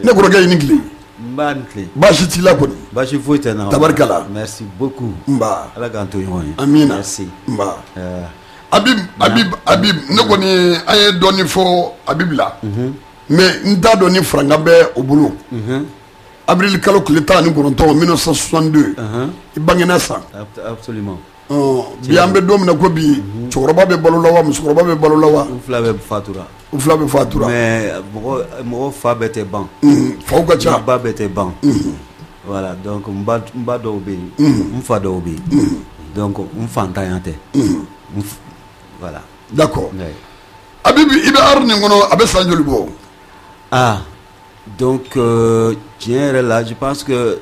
Ne kɔrɔkɛ i ni tile. Nba ni tile. Baasi t'i la kɔni. Baasi foyi tɛ n na. Tabarikala. Merci beaucoup. Nba. Ala k'an to ɲɔgɔn ye. Amina. Merci. Nba. Habib ne kɔni an ye dɔɔni fɔ Habib la. Mais n t'a dɔn ni faranga bɛ o bolo. Avril kalo tile 19 1962. I bangena san. Absolument. Bi an bɛ don min na ko bi cɛkɔrɔba bɛ balo la wa musokɔrɔba bɛ balo la wa. U fila bɛ fatura. U fila bɛ fatura. Mais mɔgɔ fa bɛɛ tɛ ban. Faw ka ca. Ba bɛɛ tɛ ban. Voilà donc n ba dɔw bɛ yen. N fa dɔw bɛ yen. Donc n fantanya tɛ. Voilà. D'accord. Habib i bɛ art nin kɔnɔ a bɛ san joli bɔ. Ah donc tiɲɛ yɛrɛ la je pense que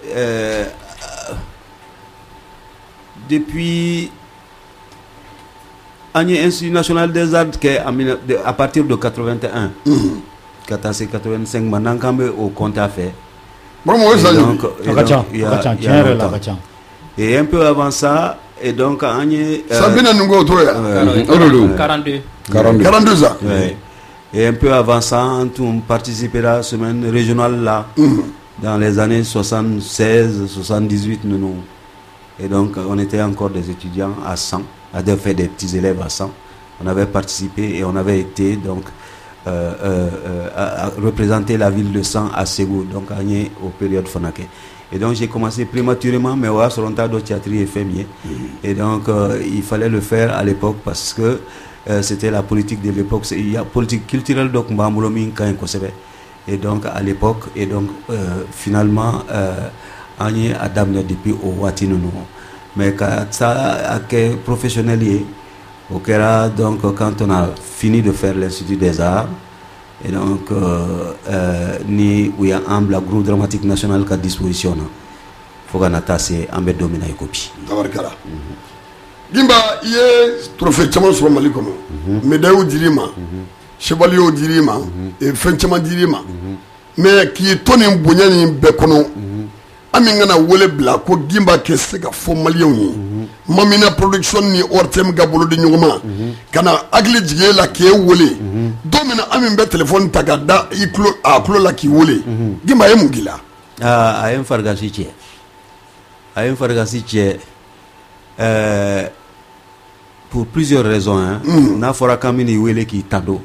depuis an ye Institut national des arts kɛ à partir de 81 ka taa se 85 ma n'an k'an bɛ o compter a fɛ. Vraiment o ye san joli. A ka ca tiɲɛ yɛrɛ la a ka ca. Et un peu avant ça et donc an ye. San bi naani ko o t'o ye. 42 ans. Et un peu avant ça, on participait à la semaine régionale là, dans les années 76, 78, nous. Et donc, on était encore des étudiants à 100, à faire des petits élèves à 100. On avait participé et on avait été donc à représenter la ville de 100 à Ségou, donc aux périodes Fonake. Et donc, j'ai commencé prématurément, mais on a sur un tas de théâtre et féminin. Et donc, il fallait le faire à l'époque parce que c'était la politique de l'époque. Il y a politique culturelle donc et donc à l'époque et donc finalement on y a damné depuis au Watinu. Mais quand ça a été professionnel au Kera, donc quand on a fini de faire l'Institut des Arts et donc ni où il y a un groupe dramatique national qu'à disposition faut qu'on attache un peu dominer copie. Gimba i ye trophée caman sɔrɔ Mali kɔnɔ médaille dir'i ma chevalier dir'i ma fɛn caman dir'i ma mais k'i to nin bonya nin bɛɛ kɔnɔ an min kana wele bila ko Gimba kɛ se ka fɔ maliyɛnw ye Mamina production ni ORTM ka bolo di ɲɔgɔn ma ka na hakili jigin la k'e wele don min na an min bɛ téléphone ta ka da i tulo la k'i wele Gimba ye mun k'i la. A ye n farigasi cɛ. Pour plusieurs raisons n'a fɔra kan min wele k'i tando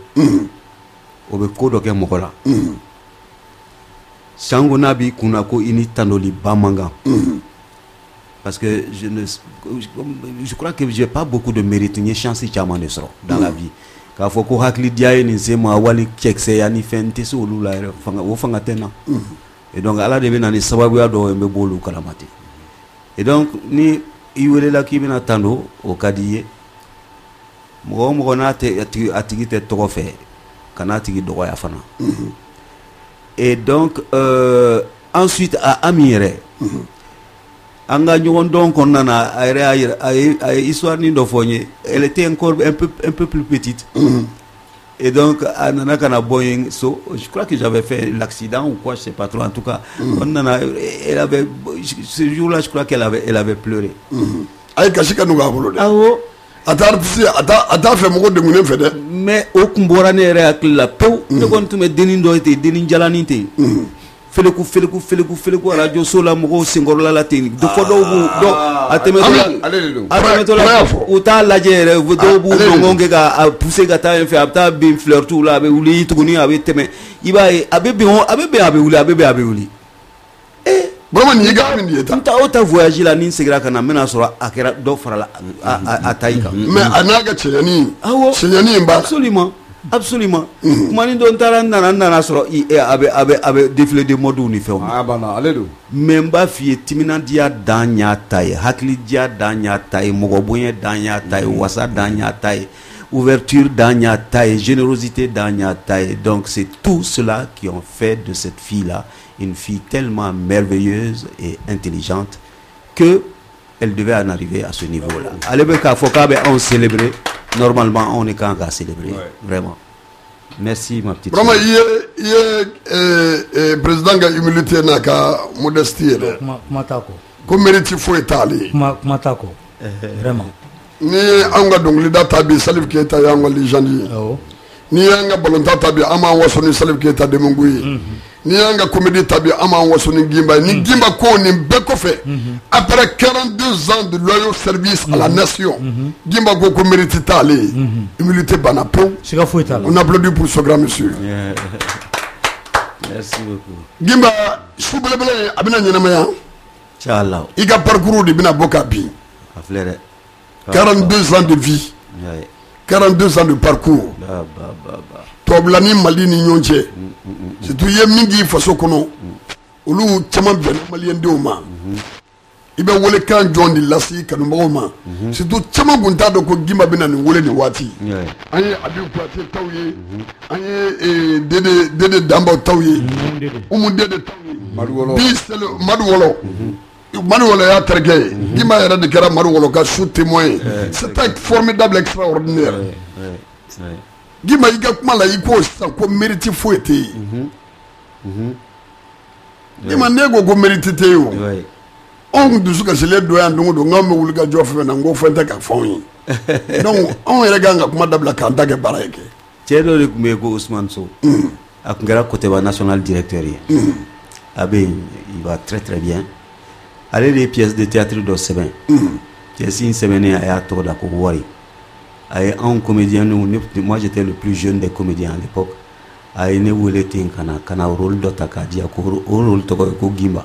o bɛ ko dɔ kɛ mɔgɔ la sango n'a b'i kunna ko i ni tandoli ba man kan parce que je crois que j'ai pas beaucoup de mérite n ye chance caman de sɔrɔ dans la vie k'a fɔ ko hakilidiya ye nin se ma wali cɛkisɛya ni fɛn n tɛ se olu la yɛrɛ o fanga tɛ n na et donc ala de bɛ na ni sababuya dɔw ye n bɛ bɔ olu kalama ten et donc ni i welela k'i bɛna tando o ka di ye mɔgɔ o mɔgɔ n'a a tigi tɛ tɔgɔ fɛ kan'a tigi dɔgɔya fana et donc ensuite a Ami yɛrɛ an ka ɲɔgɔn dɔn kɔnɔna na a yɛrɛ a ye histoire nin dɔ fɔ n ye elle était encore un peu plus petite et donc a nana ka na bɔ yen so je crois que j'avais fait l'accident ou quoi je sais pas trop en tout cas on nana elle avait ce jour-là je crois qu'elle avait pleuré a ye kasi ka nugu a bolo dɛ awɔ a t'a fɛ mɔgɔ degunnen fɛ dɛ mais o kun bɔra ne yɛrɛ hakili la pewu ne kɔni tun bɛ dennin dɔ ten dennin jalanin ten feleku radio so la mɔgɔw senkɔrɔla la ten fɔ dɔw b'u a tɛmɛtɔ la u t'a lajɛ yɛrɛ dɔw b'u ɲɔgɔn kɛ ka pousser ka taa yen fɛ a bɛ taa bin fleur t'u la a bɛ wuli tuguni a bɛ tɛmɛ i b'a ye a bɛ bɛn a bɛ wuli vraiment nin ye gars min ye ta n ta voyage la ni n segira ka na n bɛna sɔrɔ a kɛra dɔ farala a tayi kan mais a n'a ka cɛɲani in b'a la absolument kumani dɔ n taara n nana sɔrɔ a bɛ défilé de mode ni fɛnw mais n b'a f'i ye timinandiya dan y'a ta ye hakilidiya dan y'a ta ye mɔgɔ bonya dan y'a ta ye wasa dan y'a ta ye ouverture dan y'a ta ye générosité dan y'a ta ye donc c'est tout cela qui ont fait de cette fille là une fille tellement merveilleuse et intelligente que elle devait en arriver à ce niveau-là. Allez, on célébrer. Normalement, on est quand à célébrer. Vraiment. Merci, ma petite. Vraiment, il y a président qui a humilité, qui modestie. Comme mérite, il faut étaler. Vraiment. Ni anga donglida tabi Salif Keita yanga legend. Ni anga balonta tabi ama wasoni Salif Keita de Mungui. Ni y'an ka comédie tabi an b'an waso ni Gimba ye ni Gimba ko nin bɛɛ kɔfɛ après 42 ans de loyal service à la nation Gimba ko mérite t'ale ye humilité banna pewu siga foyi t'a la on applaudit pour ce grand monsieur Merci beaucoup. Gimba su belebele a bɛna ɲɛnamaya Inchallah. i ka parcours de bɛna bɔ ka bin A filɛ dɛ. 42 ans de vie Ouais. 42 ans de parcours Ba. tɔbila ni Mali ni ɲɔgɔn cɛ surtout i ye min k'i faso kɔnɔ olu caman bɛnna maliyɛndenw ma i bɛ welekan jɔn de lase kanubagaw ma surtout caman kun t'a dɔn ko Gimba bɛna nin wele nin waati Ouais. an ye Abibu Kuyate taw ye an ye Dede Danbaw taw ye Umu Dede taw ye bi Madu Wɔlɔ Madu Wɔlɔ y'a terikɛ ye Gimba yɛrɛ de kɛra Madu Wɔlɔ ka sous témoin ye c'était formidable extraordinaire Ouais. Gimba i ka kuma la i ko sisan ko mérite foyi tɛ yen Gimba ne ko ko mérite tɛ yen o Ouais. anw dusu kasilen don yan don o don n'anw bɛ wuli ka jɔ fɛn na n ko fɛn tɛ ka fɔ anw ye donc anw yɛrɛ kan ka kuma dabila k'an ta kɛ baara ye kɛ Cɛ dɔ de tun bɛ yen ko Ousmane Sow. A tun kɛra Koteba national directeur ye. A bɛ yen, il va très très bien. Ale de ye pièce de théâtre dɔ sɛbɛn. Pièce in sɛbɛnnen a y'a tɔgɔ da ko Wari. A ye anw comédien ninnu, moi j'étais le plus jeune des comédiens à l'époque. A ye ne wele ten ka na rôle dɔ ta k'a di yan ko o rôle tɔgɔ ye ko Gimba.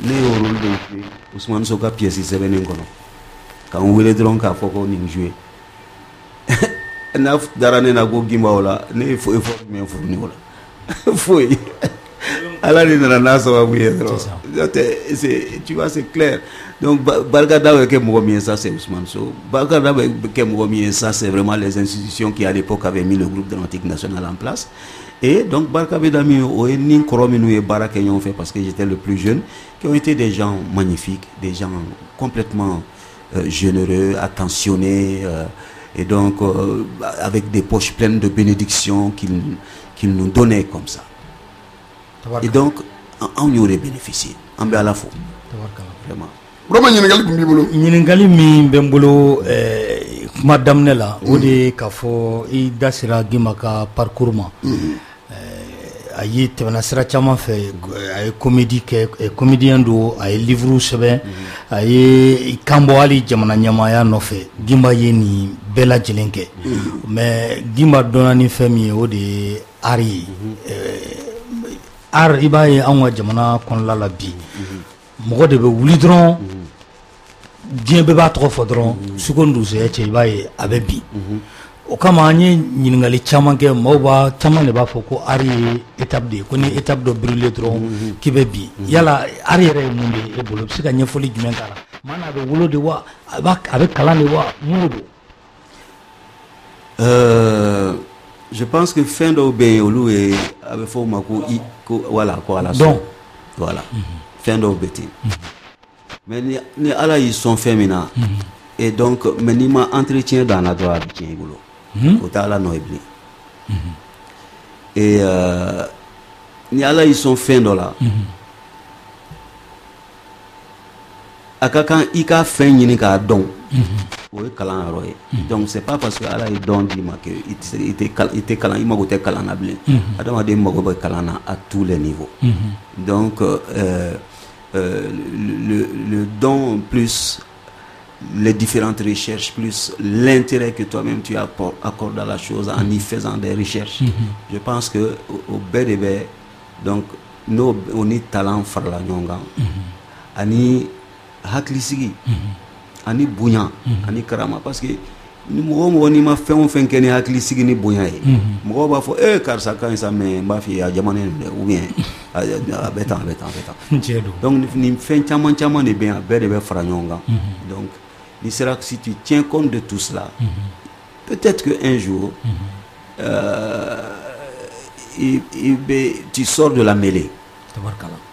Ne y'o rôle de jouer Ousmane Sow ka pièce sɛbɛnnen kɔnɔ. K'an wele dɔrɔn k'a fɔ ko nin jouer. N'a dara ne na ko Gimba o la ne ye effort jumɛn furu ni o la foyi ala de nana n'a sababu ye dɔrɔn tu vois c'est clair donc Barkada bɛ kɛ mɔgɔ min ye ça c'est Ousmane Sow Barkada bɛ kɛ mɔgɔ min ye ça c'est vraiment les institutions qui à l'époque avaient mis le groupe dramatique national en place et donc Barka bɛ da min o ye ni kɔrɔ minnu ye baara kɛ ɲɔgɔn fɛ parce que j'étais le plus jeune qui ont été des gens magnifiques des gens complètement généreux attentionnés et donc avec des poches pleines de bénédictions qu'il nous donnait comme ça. Et donc, on y aurait bénéficié. On bɛ Ala fo. Vraiment. Burama ɲininkali tun b'i bolo. ɲininkali min bɛ n bolo kuma daminɛ la o de ye k'a fɔ i da sera Gimba ka parcours ma. A ye tɛmɛna sira caman fɛ a ye comédie kɛ comédien don a ye livre sɛbɛn a ye kanbɔ hali jamana ɲɛmaaya nɔfɛ Gimba ye nin bɛɛ lajɛlen kɛ mais Gimba dɔnna ni fɛn min ye o de ye art ye art i b'a ye anw ka jamana kɔnɔla la bi mɔgɔ de bɛ wuli dɔrɔn diɲɛ bɛɛ b'a tɔgɔ fɔ dɔrɔn suko ni dugusɛjɛ cɛ i b'a ye a bɛ bin o kama an ye ɲininkali caman kɛ maaw b'a caman de b'a fɔ ko art ye étape de ye ko ni étape dɔ brûler dɔrɔn k'i bɛ bin yala art yɛrɛ ye mun de ye e bolo i bɛ se ka ɲɛfɔli jumɛn k'a la maa n'a bɛ wolo de wa a bɛ kalan de wa mun de don. Je pense que fin dɔw bɛ yen olu ye a bɛ fɔ o ma ko voilà ko ala sɔn voilà fin dɔw bɛ ten mais ni ala y'i sɔn fɛn min na et donc mais n'i ma entretien dans la dɔrɔn a bɛ tiɲɛ i bolo o tɛ ala nɔ ye bilen et ni ala y'i sɔn fɛn dɔ la a ka kan i ka fɛn ɲini k'a dɔn o ye kalan yɔrɔ ye donc c'est pas parce que ala ye dɔn d'i ma que i tɛ kalan i mago tɛ kalan na bilen adamaden mago bɛ kalan na à tous les niveaux donc le don plus les différentes recherches plus l'intérêt que toi-même tu accordes à la chose en y faisant des recherches je pense que au bɛɛ de bɛ donc n'o ni talent farala ɲɔgɔn kan ani hakilisigi ani bonya ani karama parce que ni mɔgɔ mɔgɔ n'i ma fɛn o fɛn kɛ ni hakilisigi ni bonya ye mɔgɔw b'a fɔ karisa ka ɲi sa mais n b'a f'i ye a jamanen don dɛ ou bien a bɛ tan a bɛ tan a bɛ tan donc nin fɛn caman caman de bɛ yan a bɛɛ de bɛ fara ɲɔgɔn kan donc ni sera si tu tiens compte de tout cela peut-être que un jour tu sors de la mêlée.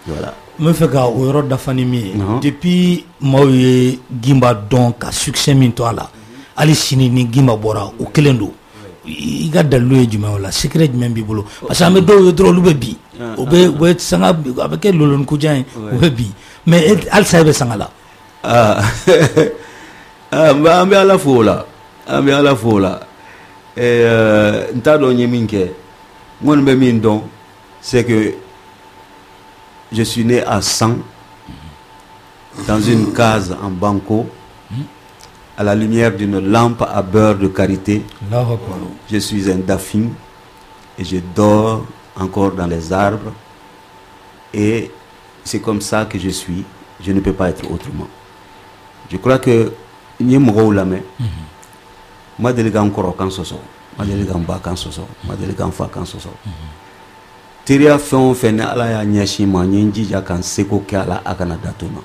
Voilà. n bɛ fɛ ka o yɔrɔ dafa ni min ye depuis maaw ye Gimba dɔn ka succès min to a la hali sini ni Gimba bɔra o kelen don i ka dalilu ye jumɛn o la secret jumɛn b'i bolo parce que an bɛ dɔw ye dɔrɔn olu bɛ bin o bɛ sanga a bɛ kɛ lolonikujan ye o bɛ bin mais halisa e bɛ sanga la. an bɛ ala fo o la an bɛ ala fo o la n t'a dɔn n ye min kɛ n kɔni bɛ min dɔn c'est que je suis né à 100, dans une case en banco, à la lumière d'une lampe à beurre de karité. Je suis un dauphin et je dors encore dans les arbres. Et c'est comme ça que je suis. Je ne peux pas être autrement. Je crois que ni mo la me ma deligan koro kan soso ma deligan ba kan soso ma deligan fa kan soso tiria fɛn fɛn ni ala y'a ɲɛsin ma n ye n jija kan seko kɛ ala a kana datu ma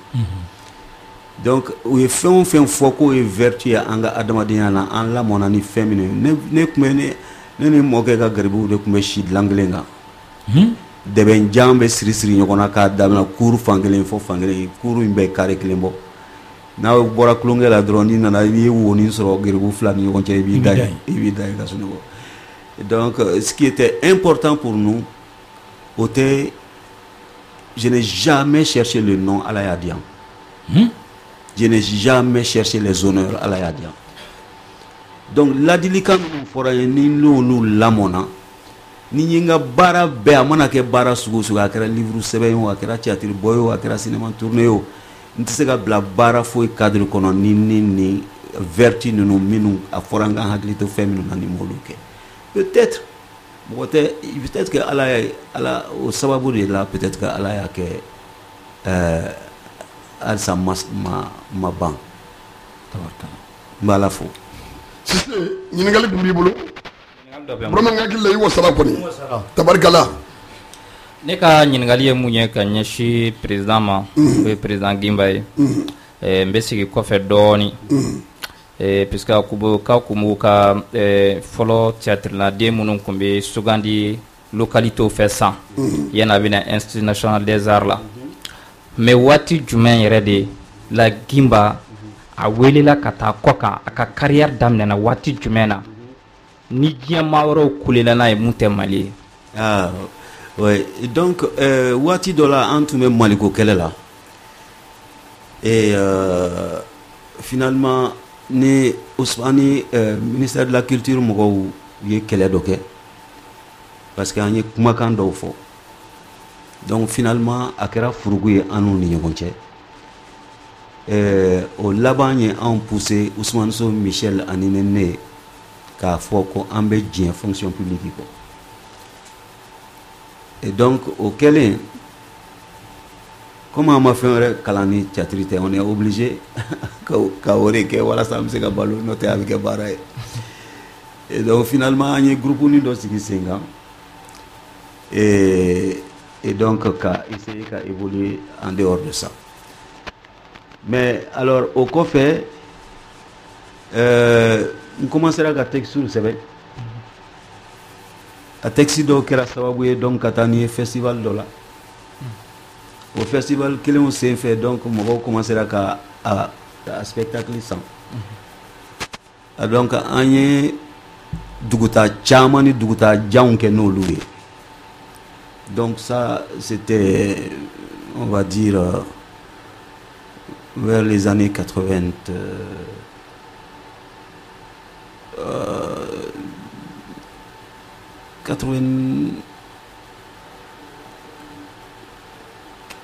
donc u ye fɛn o fɛn fɔ k'o ye vertu ye an ka adamadenya na an lamɔna ni fɛn minnu ne tun bɛ ne ni mɔkɛ ka garibuw de tun bɛ si dilan kelen kan dɛbɛnjan bɛ siri siri ɲɔgɔn na k'a daminɛ kuru fan kelen fɔ fan kelen kuru in bɛɛ kare kelen bɔ n'a bɔra tulonkɛ la dɔrɔn n'i nana i b'i woni sɔrɔ garibu fila ni ɲɔgɔn cɛ i b'i da ye ka sunɔgɔ donc ce qui était important pour nous était je n'ai jamais cherché le nom ala y'a di yan je n'ai jamais cherché les honneurs ala y'a di yan donc ladilikan minnu fɔra ye ni n'olu lamɔna ni n ye n ka baara bɛɛ a mana kɛ baara sugu o sugu a kɛra livre sɛbɛn ye o a kɛra théâtre bɔ ye o a kɛra cinéma tourné ye o n tɛ se ka bila baara foyi cadre kɔnɔ ni vertu ninnu minnu a fɔra n ka hakili to fɛn minnu na ni m'olu kɛ peut-être mɔgɔ tɛ peut-être que ala o sababu de la peut-être que ala y'a kɛ halisa ma ban n b'a la fo. Sise ɲininkali tun b'i bolo vraiment n hakili la i wasara kɔni tabarikala. Ne ka ɲininkali ye mun ye ka ɲɛsin président ma o ye président Gimba ye n bɛ sigi kɔfɛ dɔɔni puisque k'aw kun b'u ka fɔlɔ théâtre-laden minnu kun bɛ sugandi localités fɛ san yanni a bɛna Institut national des arts la mais waati jumɛn yɛrɛ de la Gimba a welela ka taa kɔ kan a ka carrière daminɛna waati jumɛn na ni diɲɛmaa wɛrɛw kulela n'a ye mun tɛ Mali ye. Ouais, donc waati dɔ la an tun bɛ Maliko kɛlɛ la et finalement ni Ousmane ministère de la culture mɔgɔw ye kɛlɛ dɔ kɛ parce que an ye kumakan dɔw fɔ donc finalement a kɛra furugu ye an n'u ni ɲɔgɔn cɛ o laban ye an poussé Ousmane Sow Michel ani ne k'a fɔ ko an bɛ diɲɛ fonction publique kɔ. Et donc, au Kélé, comme on m'a fait un calani théâtrité, on est obligé qu'à voilà, ça me fait un ballon, noter avec un baraye. Et donc, finalement, il y a un groupe unido qui s'est et donc, qu'a essayé d'évoluer en dehors de ça. Mais alors, au Kofé, on commençait à gâter sur le CV. A taxi do kɛra sababu ye donc ka taa ni festival dɔ la o festival kelenw sen fɛ donc mɔgɔw commencera ka a spectacle san donc an ye duguta caman ni duguta janw kɛ n'olu ye donc ça c'était on va dire vers les années 80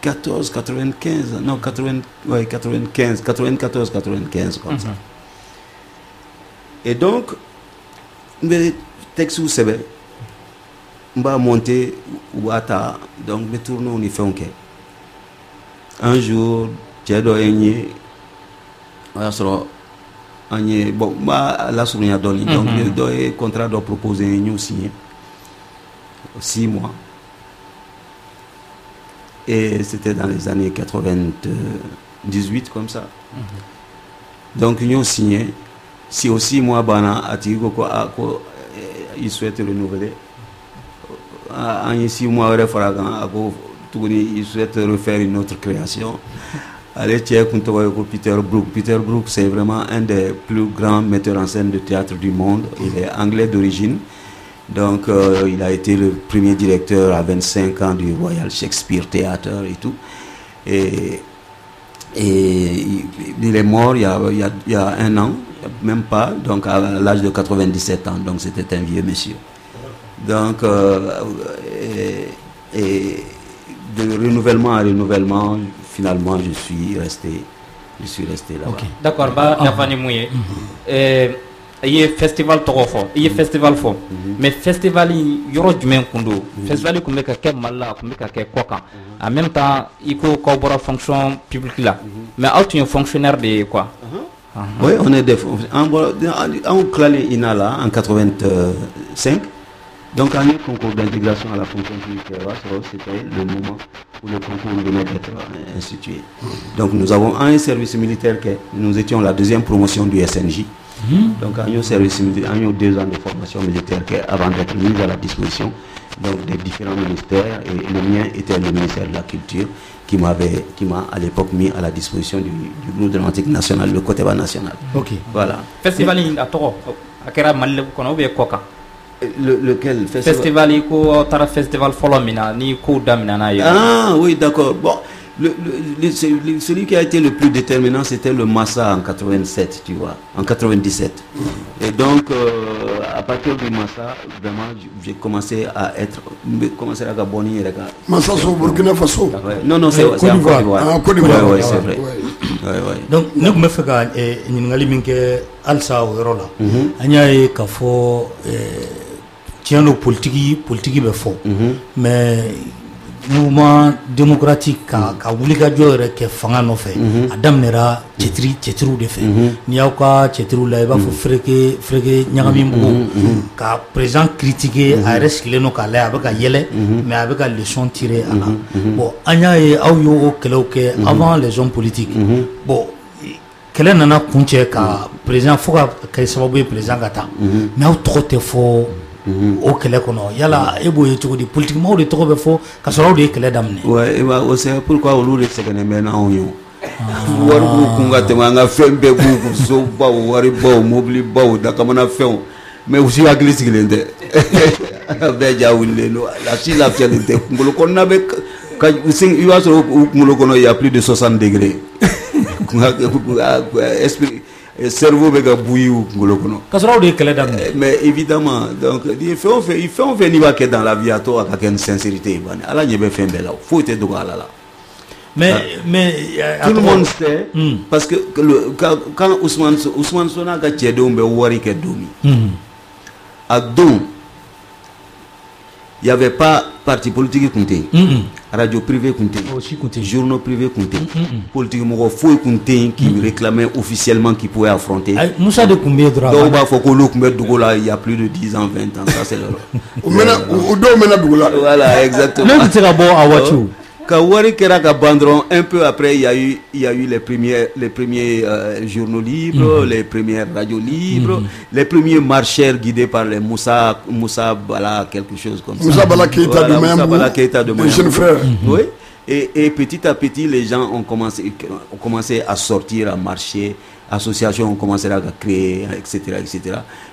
94, 95, non 80, ouais, 95, 94, 95 comme ça. Et donc, le texte où c'est on va monter ou à donc me tourner on y fait un jour, j'ai donné bon, la souvenir donné donc le contrat doit proposer nous signer 6 mois. Et c'était dans les années 98 comme ça. Donc nous avons signé. Si aussi moi bana il souhaite renouveler. En 6 mois il souhaite refaire une autre création. Allez check Peter Brook. Peter Brook c'est vraiment un des plus grands metteurs en scène de théâtre du monde. Il est anglais d'origine. Donc il a été le premier directeur à 25 ans du Royal Shakespeare Theatre et tout. Et il est mort il y a un an, même pas, donc à l'âge de 97 ans. Donc c'était un vieux monsieur. Donc Et de renouvellement à renouvellement, finalement, je suis resté là-bas. Ok. D'accord, bah, Nafani Mouye. Il y a festival Torofo, il y a festival Fo. Mais festival, il y aura du même kundo. Festival, il y a quelques malades, il y a quelques quoi. En même temps, il faut qu'on ait une fonction publique là. Mais tu es un fonctionnaire de quoi? Oui, on est des en Clali Inala en 85. Donc, en concours d'intégration à la fonction publique, c'était le moment où le concours venait d'être institué. Donc, nous avons un service militaire que nous étions la deuxième promotion du SNJ. Donc, un service militaire, 2 ans de formation militaire avant d'être mis à la disposition donc, des différents ministères. Et le mien était le ministère de la Culture qui m'a à l'époque mis à la disposition du groupe dramatique national, le Koteba national. Ok. Voilà. Festival à Toro, à Kera Malé, qu'on a oublié Koka. Lequel Festival, il y a un festival Folomina, ni Koudamina. Ah oui, d'accord. Bon, celui qui a été le plus déterminant, c'était le Massa en 87, tu vois, en 97. Et donc, à partir du Massa, vraiment, j'ai commencé à Gaboni et Massa, c'est au Burkina Faso. Non, c'est en Côte d'Ivoire. Ah, Côte d'Ivoire. Oui, c'est vrai. Donc, nous me fait que Alsa ou Rola. Anya Kafo, Tiano politique be fort. Mais mouvement démocratique ka wulika jɔ ke fanga nɔfɛ a daminɛra cɛtiriw de fɛ n'i y'aw ka cɛtiriw la i b'a fɔ fereke ɲagami bugu ka président critiquer a yɛrɛ sigilen don k'a lajɛ a bɛ ka yɛlɛ mais a bɛ ka leçon tirer a la bon an y'a ye aw y'o kɛlɛw kɛ avant les hommes politiques bon kɛlɛ nana kuncɛ ka président fo ka kɛ sababu ye président ka taa mais aw tɔgɔ tɛ fɔ o kɛlɛ kɔnɔ yala e b'o ye cogo di politiquement de tɔgɔ bɛ fɔ ka sɔrɔ aw de ye kɛlɛ daminɛ. ouais c'est pourquoi olu de sɛgɛnnen bɛ n'anw ye wari b'u kun ka tɛmɛ an ka fɛn bɛɛ b'u kun sobaw waribaw mobilibaw dakamana-fɛnw mais u si hakili sigilen tɛ bɛɛ ja wulilen don a si lafiyalen tɛ kunkolo kɔnɔna bɛ i b'a sɔrɔ u kunkolo kɔnɔ il y a plus de 60 degrés esprit cerveau bɛ ka bouillir u kunkolo kɔnɔ ka sɔrɔ aw de ye kɛlɛ daminɛ. mais évidemment donc fɛn o fɛn n'i b'a kɛ dans la vie a to a ka kɛ ni sincérité ye bani ala ɲɛ bɛ fɛn bɛɛ la foyi tɛ dogo ala la. mais tout le monde sait parce que quand Ousmane Sona ka cɛdenw bɛ wari kɛ don min a don il y avait pas parti politique kun tɛ yen radio privé kun tɛ yen journaux privés kun tɛ yen politique mɔgɔ foyi kun tɛ yen qui réclamait officiellement qui pouvait affronter. Musa de kun bɛ yen dɔrɔn. dɔw b'a fɔ k'olu kun bɛ dugu la il y a plus de 10 ans 20 ans ça c'est le. o dɔw mɛna dugu la. voilà exactement. ne tɛ se ka bɔ a waatiw. Quand wari kɛra ka ban dɔrɔn un peu après il y a eu les premiers journaux libres, les premières radios libres, les premiers marcheurs guidés par les Moussa Bala quelque chose comme ça. Moussa Bala Keïta de Mayambou. Moussa Bala Keïta de Mayambou. Les jeunes frères. Oui. Et petit à petit les gens ont commencé à sortir, à marcher. Associations ont commencé à créer, etc.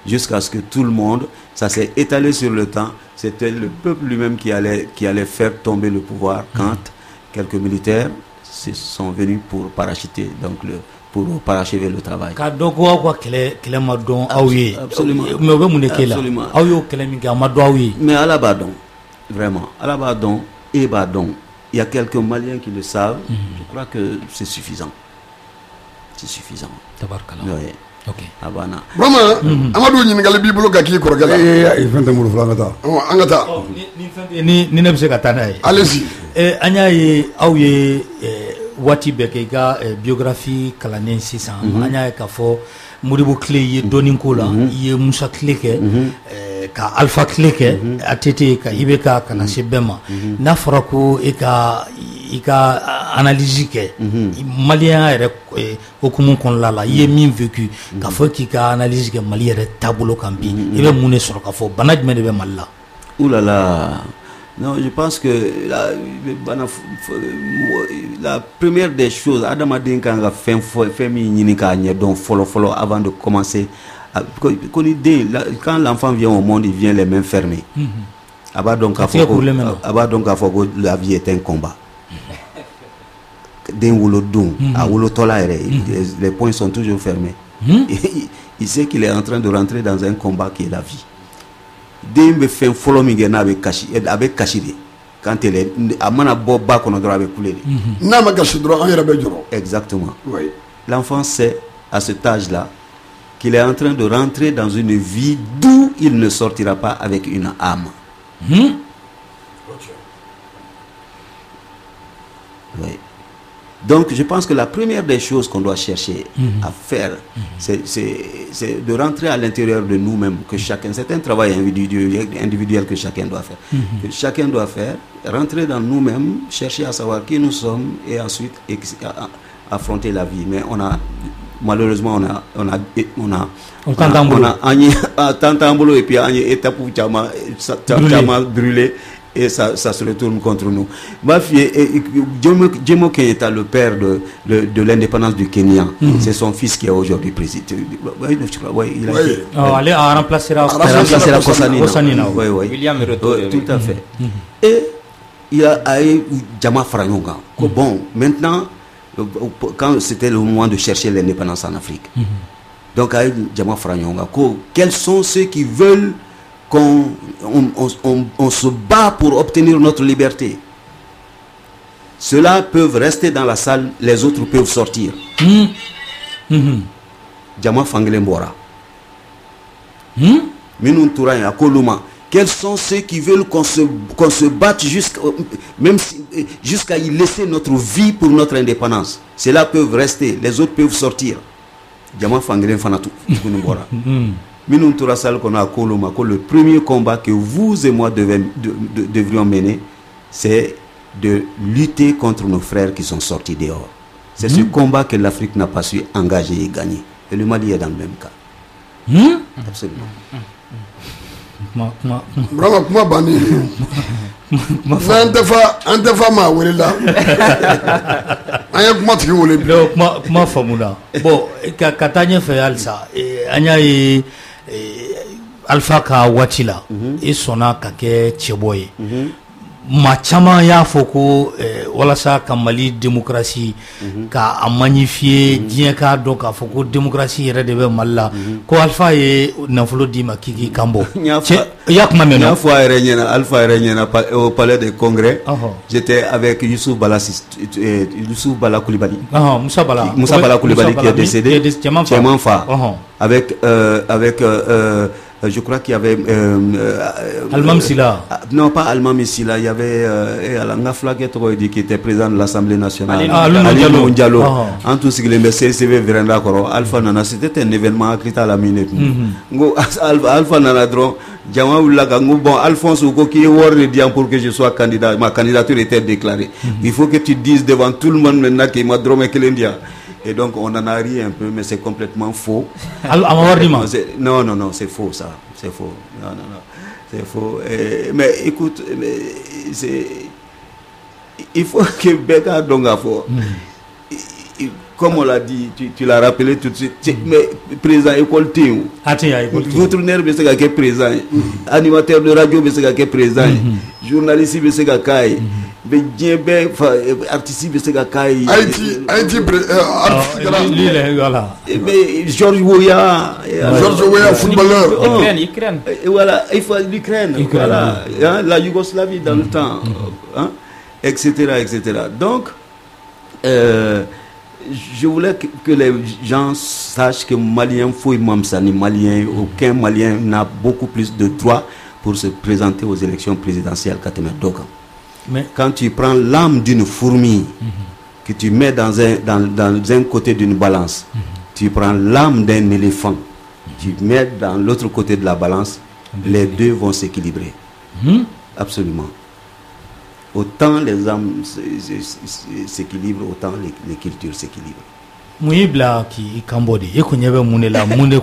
Jusqu'à ce que tout le monde, ça s'est étalé sur le temps. C'était le peuple lui-même qui allait faire tomber le pouvoir quand quelques militaires sont venus pour parachuter, donc pour parachever le travail. Absolument. Mais à la Badon, vraiment, à la Badon et Badon, il y a quelques Maliens qui le savent. Je crois que c'est suffisant. C'est suffisant. Tabarkala. Oui. Ok. Abana. Vraiment, Amadou ɲininkali b'i bolo ka k'i kɔrɔkɛ la. fɛn tɛ n bolo fɔlɔ an ka taa. An ka taa. Ni ne bɛ se ka taa n'a ye. Allez-y. An y'a ye aw ye waati bɛɛ kɛ i ka biographie kalannen sisan an y'a ye k'a fɔ Modibo Kile ye dɔɔni ko la i ye Musa Kile kɛ ka Alpha Kile kɛ ATT ka IBK ka na se bɛɛ ma n'a fɔra ko i ka analyse kɛ malien yɛrɛ hukumu kɔnɔna la i ye min vécu k'a fɔ k'i ka analyse kɛ Mali yɛrɛ taabolo kan bi i bɛ mun de sɔrɔ k'a fɔ bana jumɛn de bɛ Mali la. Ouh là là. Non, je pense que la première des choses, Adam Adin quand a fait avant de commencer. Quand l'enfant vient au monde, il vient les mains fermées. Donc à la vie est un combat. Les poings sont toujours fermés. Il sait qu'il est en train de rentrer dans un combat qui est la vie. Dembe fen follow mi gena be kashi de quand elle est à mana boba qu'on doit avec couler. N'a ma gâché droit en Yarabedjoro. Exactement. Oui. L'enfant sait à cet âge-là qu'il est en train de rentrer dans une vie d'où il ne sortira pas avec une âme. Oui. Donc je pense que la première des choses qu'on doit chercher à faire, c'est de rentrer à l'intérieur de nous-mêmes, que chacun, c'est un travail individuel que chacun doit faire. Que chacun doit faire, rentrer dans nous-mêmes, chercher à savoir qui nous sommes et ensuite affronter la vie. Mais malheureusement on a Tantambolo et puis on a étape où brûlé. Et ça se retourne contre nous. Ma fille, Jomo Kenyatta, le père de l'indépendance du Kenya, c'est son fils qui est aujourd'hui président. Il a remplacé la Kosanina. William est retourné. Tout à fait. Et il a eu Jama Faranyonga. Bon, maintenant, quand c'était le moment de chercher l'indépendance en Afrique, donc il y a eu Jama Faranyonga. Quels sont ceux qui veulent qu'on se bat pour obtenir notre liberté? Ceux-là peuvent rester dans la salle, les autres peuvent sortir. Djama Fanglembora. Minun Touraï à Koluma. Quels sont ceux qui veulent qu'on se batte jusqu'à y laisser notre vie pour notre indépendance? Ceux-là peuvent rester, les autres peuvent sortir. Djama Fanglembora. Le premier combat que vous et moi devrions mener, c'est de lutter contre nos frères qui sont sortis dehors. C'est ce combat que l'Afrique n'a pas su engager et gagner. Et le Mali est dans le même cas. Absolument. Bravo, comment bani? Antefa ma wela. Anya kuma tigi wole. Kuma famuna. Bon, katanya fe alsa. Anya Alpha ka watila. Et sona kake cheboye. Ma caman y'a fɔ ko walasa ka Mali démocratie ka magnifier diɲɛ k'a dɔn k'a fɔ ko démocratie yɛrɛ de bɛ Mali la ko Alpha ye nafolo di ma Kiki Kambo. I y'a kuma mɛn. Une fois Alpha au palais des congrès, j'étais avec Youssouf Bala Coulibaly. Moussa Bala Coulibaly qui est décédé. Tchaman Fa. Avec je crois qu'il y avait Almam Sila. Non, pas Almam Sila, il y avait Alanga Flaquet qui était président de l'Assemblée nationale. Ali Diallo. En tout ce qui est CCV Verenda Koro, Alpha Nana, c'était un événement accrédité à la minute. Alpha Nana Dron, Djama Oulagango, bon, Alphonse Ouko qui est word pour que je sois candidat. Ma candidature était déclarée. Il faut que tu dises devant tout le monde maintenant qu'il m'a drôme et qu'il est. Et donc on en a ri un peu, mais c'est complètement faux. Non, c'est faux ça. C'est faux. Non, c'est faux. Mais écoute, il faut que Beka Dongafo, comme on l'a dit, tu l'as rappelé tout de suite, mais président école Théo. Votre nerf est présent. Animateur de radio est présent. Journaliste est présent. Artiste Georges Weah, footballeur. Ukraine. Voilà, il faut l'Ukraine. Voilà, la Yougoslavie dans le temps, etc. Donc, je voulais que les gens sachent que Malien, aucun Malien n'a beaucoup plus de droits pour se présenter aux élections présidentielles qu'à Dogan. Mais quand tu prends l'âme d'une fourmi que tu mets dans un côté d'une balance, tu prends l'âme d'un éléphant, tu mets dans l'autre côté de la balance, les deux vont s'équilibrer. Absolument. Autant les âmes s'équilibrent, autant les cultures s'équilibrent. Muibla ki Kambodi yekunyebe munela mune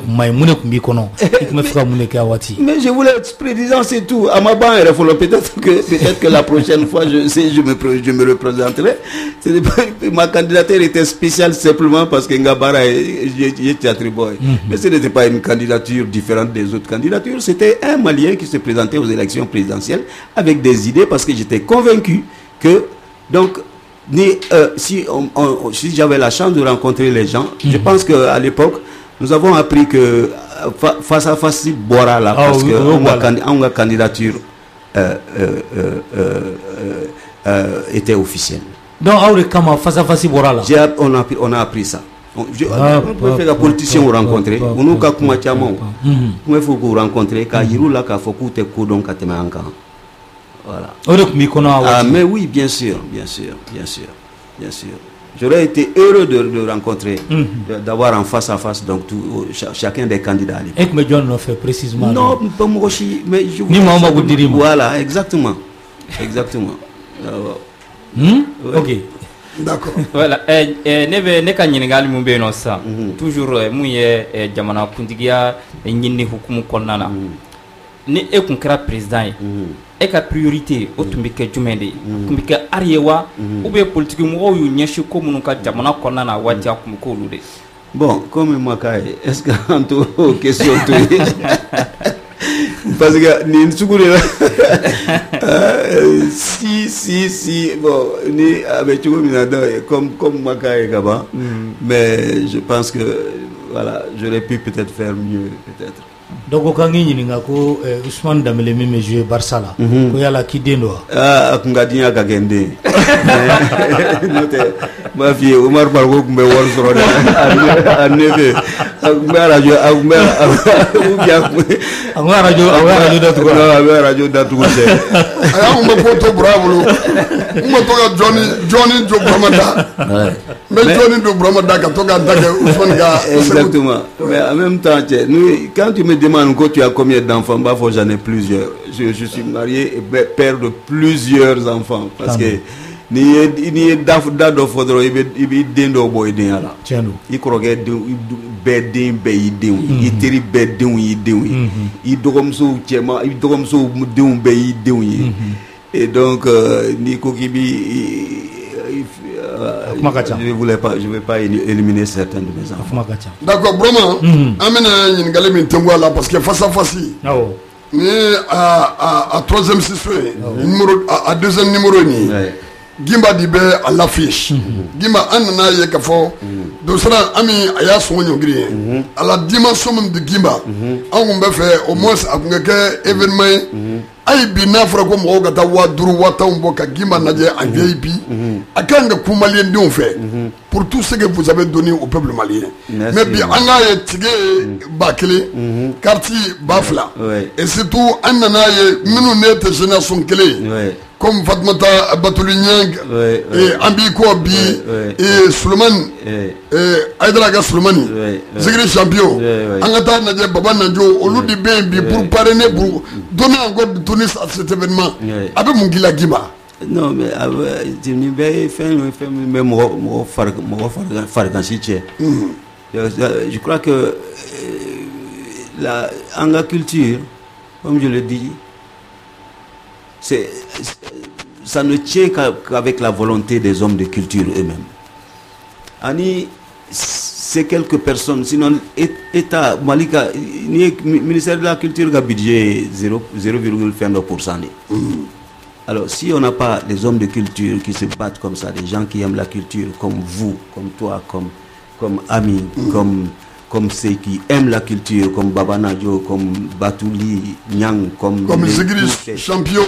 kumbi kono ikmefika mune ka wati. Mais je voulais être président, c'est tout. À ma banque, peut-être que la prochaine fois je me représenterai. Ma candidature était spéciale simplement parce que Ngabara est théâtre boy. Mais ce n'était pas une candidature différente des autres candidatures. C'était un Malien qui se présentait aux élections présidentielles avec des idées, parce que j'étais convaincu que donc si j'avais la chance de rencontrer les gens, je pense qu'à l'époque, nous avons appris que face à face, Bora là, parce qu'on a candidature était officielle. Donc, face à face, on a appris ça. On peut faire la politicien ou rencontrer. On nous a il faut vous rencontrer. Car il y a là faut que tu donc voilà. Ah, mais oui, bien sûr. J'aurais été heureux de rencontrer, d'avoir en face à face donc chacun des candidats. Et que John fait précisément. Non, pas moi aussi, mais je vous. Voilà, exactement. Ok. D'accord. Voilà. Ne ka ɲininkali mun bɛ yen nɔ sisan toujours mun ye jamana kuntigiya ɲinini hukumu kɔnɔna na ni e kun kɛra président ye e ka priorité o tun bɛ kɛ jumɛn de ye tun bɛ kɛ ari ye wa ou bien politique mɔgɔw y'u ɲɛsin ko minnu ka jamana kɔnɔna na waati a kun bɛ k'olu de. Bon, comme Makaye, est-ce que en tout question parce que ni sugu de si bon ni avec tout comme Makaye Gaba, mais je pense que voilà, j'aurais pu peut-être faire mieux peut-être. Donc au cas où Ousmane Dembélé même joué Barça là, ko yala ki dendo akungadinya kagende note ma fille Omar Bargo kumbe wor soro a neve akuma radio da tugo se aya mo poto bravo mo to Johnny do Bramada mais Johnny do Bramada ka to ga daga Ousmane ga exactement, mais en même temps nous quand tu me demandes que tu as combien d'enfants, bah faut j'en ai plusieurs. Je suis marié et père de plusieurs enfants parce que ni dado fodro ibi dendo boy den ala. I kroge bedin beidin, I teri bedin idin, I dogomso chema, I dogomso den beidin. Et donc ni kokibi je vais pas éliminer certains de mes enfants. D'accord, Broma, amène une galère là parce que face à face, ni à troisième session, à deuxième numéro ni. Gimba dibe à l'affiche. Gimba anana ye kafo. Dosra ami aya sonyo gri. À la dimension même de Gimba, on va faire au moins à un événement. Aïe bina fera comme au gata wadru watambo ka Gimba nadie en VIP. À quand de Koumalien d'on fait pour tout ce que vous avez donné au peuple malien. Mais bien anga ye tige bakele, quartier bafla. Et surtout anana ye minu net génération clé. Comme Fatmata Batoulinyang et Ambiko Bi et Suleiman Aïdraga Souleymani, Zigri champion, Angata Nadja Baba Nadjo, au lieu de bien pour parrainer, pour donner encore de Tunis à cet événement, avec Mungila Gima. Non, mais tu me je crois que la Anga culture, comme je le dis, ça ne tient qu'avec la volonté des hommes de culture eux-mêmes. Ani, c'est quelques personnes, sinon État, Malika, ministère de la Culture a budget 0,9%. Alors, si on n'a pas des hommes de culture qui se battent comme ça, des gens qui aiment la culture, comme vous, comme toi, comme Ami, comme ceux qui aiment la culture, comme Baba Nadjo, comme Batouli, Nyang, comme Zigris champion,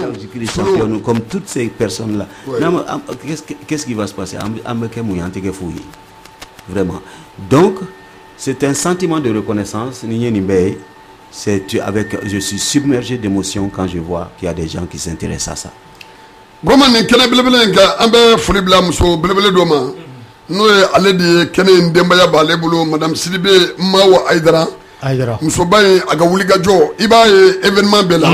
comme toutes ces personnes-là. Qu'est-ce qui va se passer? Vraiment. Donc, c'est un sentiment de reconnaissance. Je suis submergé d'émotions quand je vois qu'il y a des gens qui s'intéressent à ça. Nous allons dire que nous avons Madame Sidibé Mawa Aïdara. Nous avons Agawuligajo. Il y a un événement Bella.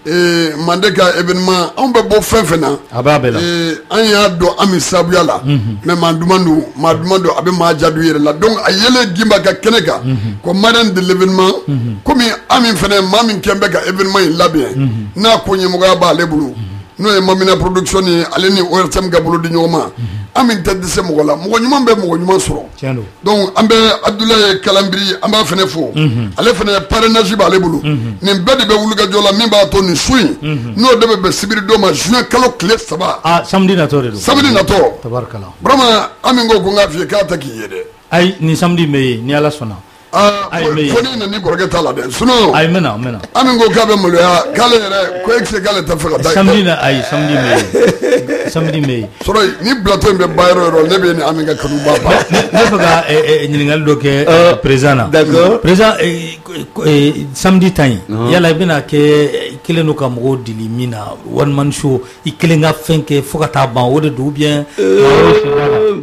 Et Mandeka événement. On peut pas faire fena. Et on y a do ami Sabiala. Mais ma demande abe ma jadouir là. Donc ayele Gimbaka Keneka. Comme madame de l'événement. Comme ami fena mami Kembeka événement il l'a bien. Na konye mugaba lebulu. Nous mamina production ni aleni ORTM gabulu di nyoma. Amin tête de ce mogola mogo nyuma be mogo nyuma soro donc ambe Abdoulaye Kalambiri amba fene fo ale fene parrainage ba lebulu ni bedi be wuluga jola min ba to ni sui no de be sibiri do ma juin kalo clé saba samedi na to tabarkala vraiment amin go ko ngafi ka ta ki yede ay ni samedi me ni ala sona fo ni nani kɔrɔkɛ t'a la dɛ sinon ayi mena Ami ko k'a bɛ maloya k'ale yɛrɛ ko exe k'ale tɛ fɛ ka taa samedi na ayi samedi me sɔrɔ ni plateau in bɛ ba yɔrɔ yɔrɔ ne bɛ ni Ami ka kanu ba ne fɛ ka ɲininkali dɔ kɛ président na d'accord président samedi ta in yala i bɛna kɛ kelen don ka mɔgɔw dili min na one man show i kelen ka fɛn kɛ fo ka taa ban o de don ou bien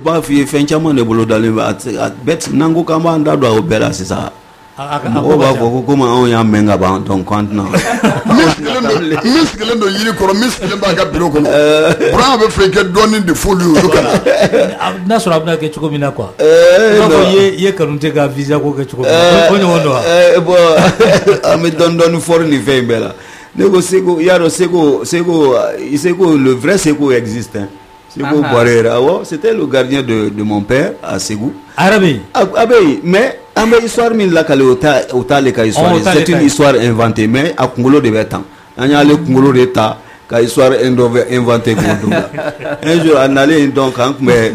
b'a f'i ye fɛn caman de bolo dalen bɛ n'an ko k'an b'an da don o bɛɛ la sisan mɔgɔw b'a fɔ ko komi anw y'a mɛn ka ban donc an tɛna min sigilen don yiri kɔrɔ min sigilen b'a ka bureau kɔnɔ Burama bɛ fɛ i kɛ dɔɔnin de f'olu ye olu ka na n'a sɔrɔ a bɛna kɛ cogo min na quoi n'a fɔ i ye kanu tɛ ka visa ko kɛ cogo min na o ɲɔgɔn don wa bon an bɛ dɔɔnin fɔri nin fɛn in bɛɛ la ne ko Seko y'a dɔn Seko le vrai Seko existe hein. Seko Boiré c'était le gardien de mon père à Ségou arabe mais an bɛ histoire min lakale o t'ale ka histoire c'est une histoire inventée mais a kunkolo de bɛ tan an y'ale kunkolo de ta ka histoire inventée k'o dun un jour a nalen donc an tun bɛ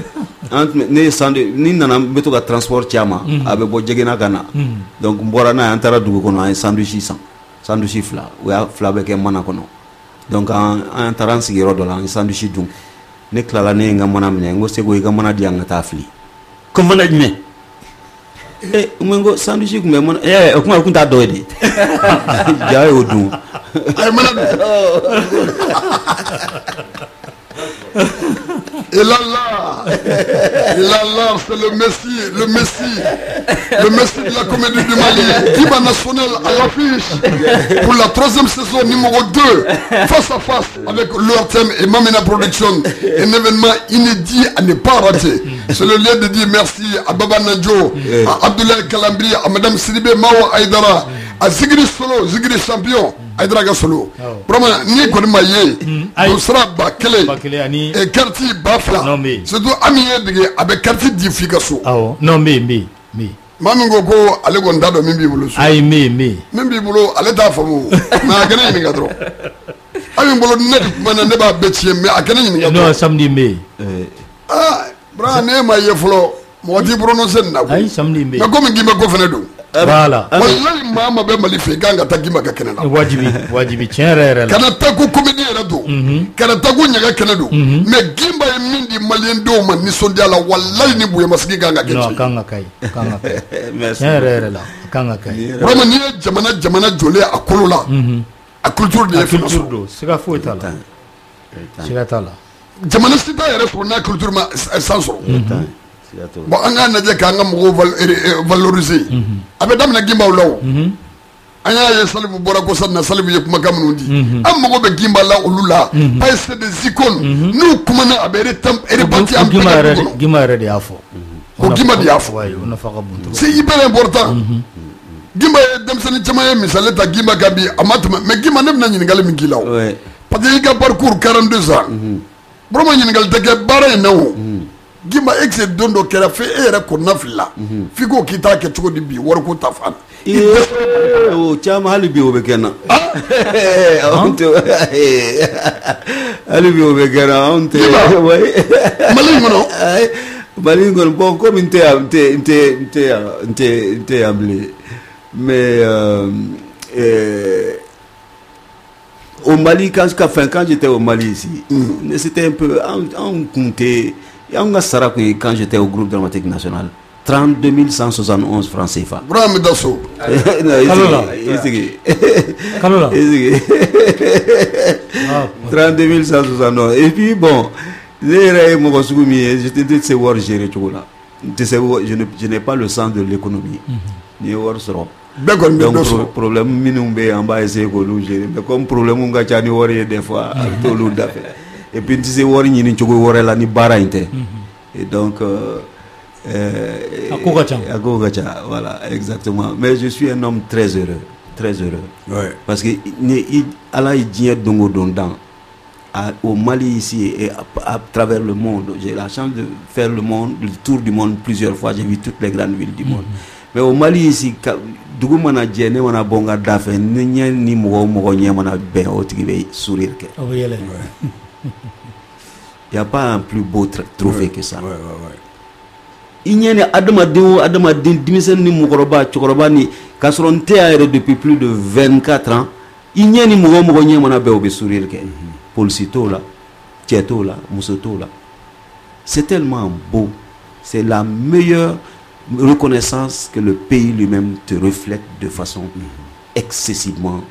ni nana n bɛ to ka transport ci a ma a bɛ bɔ Jɛgɛna ka na donc n bɔra n'a ye an taara dugu kɔnɔ an ye sandwich san sandwich fila o y'a fila bɛ kɛ mana kɔnɔ donc an taara an sigiyɔrɔ dɔ la an ye sandwich dun ne tilala ne ye n ka mana minɛ n ko Seko i ka mana di yan ka taa fili ko mana jumɛn n ko sandwich tun bɛ mana o kuma o tun t'a dɔ ye de ja y'o dun a ye mana dun et là c'est le Messi de la comédie du Mali, Diba National à l'affiche pour la 3e saison numéro 2, face à face avec l'ORTM et Mamina Production, un événement inédit à ne pas rater. C'est le lieu de dire merci à Baba Nadjo, à Abdoulaye Kalambri, à Madame Sidibé Mao Aïdara, à Zigri Solo, Zigri Champion, Aïdara Solo. Vraiment, ni qu'on m'a yé, on sera Bakele et Karti Bafla. Surtout Ami Edge avec Karti Dificasso. Non, mais. Mami ko ko ale ko nda do min bi bolo so ay me min bi bolo ale t'a famu na gane ni ngadro ami bolo ne mana ne ba betie me akane ni ngadro non samedi me bra ne ma ye folo mo di prononcer na ko ay samedi me mais comme gimba ko fene do voilà wallahi mama be mali fe ganga ta gimba ka kene na wajibi tienre la kana ta ko comédie ra do kana ta ko nyaga kene do mais gimba e min di malien do man ni sondia la wallahi ni buye masigi ganga kene non kanga kai tienre la kanga kai vraiment ni jamana jole akolo la a culture de culture do sika fo etala sika tala jamana sita yɛrɛ sɔrɔ n'a culture ma san sɔrɔ bon an k'a lajɛ k'an ka mɔgɔw valoriser a bɛ daminɛ gimbaw la o an y'a ye Salifu bɔra ko sa na Salifu ye kumakan minnu di an mago bɛ gimba la olu la pas c'est des icônes n'u kumana a bɛ rebâtir an bɛɛ kɔnɔ gimba yɛrɛ de y'a fɔ ko gimba de y'a fɔ c'est hyper important gimba ye denmisɛnnin caman ye misali ta gimba kan bi a ma tɛmɛ mais gimba ne bɛna ɲininkali min k'i la o parce que i ka parcours 42 ans Burama ɲininkali tɛ kɛ baara in na o gimba exe don dɔ kɛra fo e yɛrɛ kɔnɔna filila f'i ko k'i t'a kɛ cogo di bi wariko ta fan o caman hali bi o bɛ kɛ n na hali bi o bɛ kɛ n na anw tɛ Mali in kɔnɔ Mali in kɔnɔ bon komi n tɛ yan bilen mais au Mali, quand j'étais au Mali ici, c'était un peu. On comptait. Quand j'étais au groupe dramatique national, 32 171 francs CFA. Bravo, Dasso. Kalola. 32 171. Et puis bon, je n'ai pas le sens de l'économie. Donc problème minimum en bas essayer de gérer mais comme problème on a ni worry des fois tout le monde et puis tu sais worry ni chogo worry la ni bara inte et donc akogacha voilà exactement mais je suis un homme très heureux ouais. Parce que ala idien dongo dondan au Mali ici et à travers le monde j'ai la chance de faire le tour du monde plusieurs fois, j'ai vu toutes les grandes villes du monde. Mais au Mali ici, dugu mana jene wana bonga dafe ni mogo nye mana ben otigi be sourire ke. Il y a pas un plus beau trophée que ça. il n'y a adamaden dimisen ni mukoroba chokoroba ni kasron te aere depuis plus de 24 ans il n'y a ni mugo nyemana be obe sourire ke polsito là tieto là musoto là c'est tellement beau, c'est la meilleure reconnaissance que le pays lui-même te reflète de façon excessivement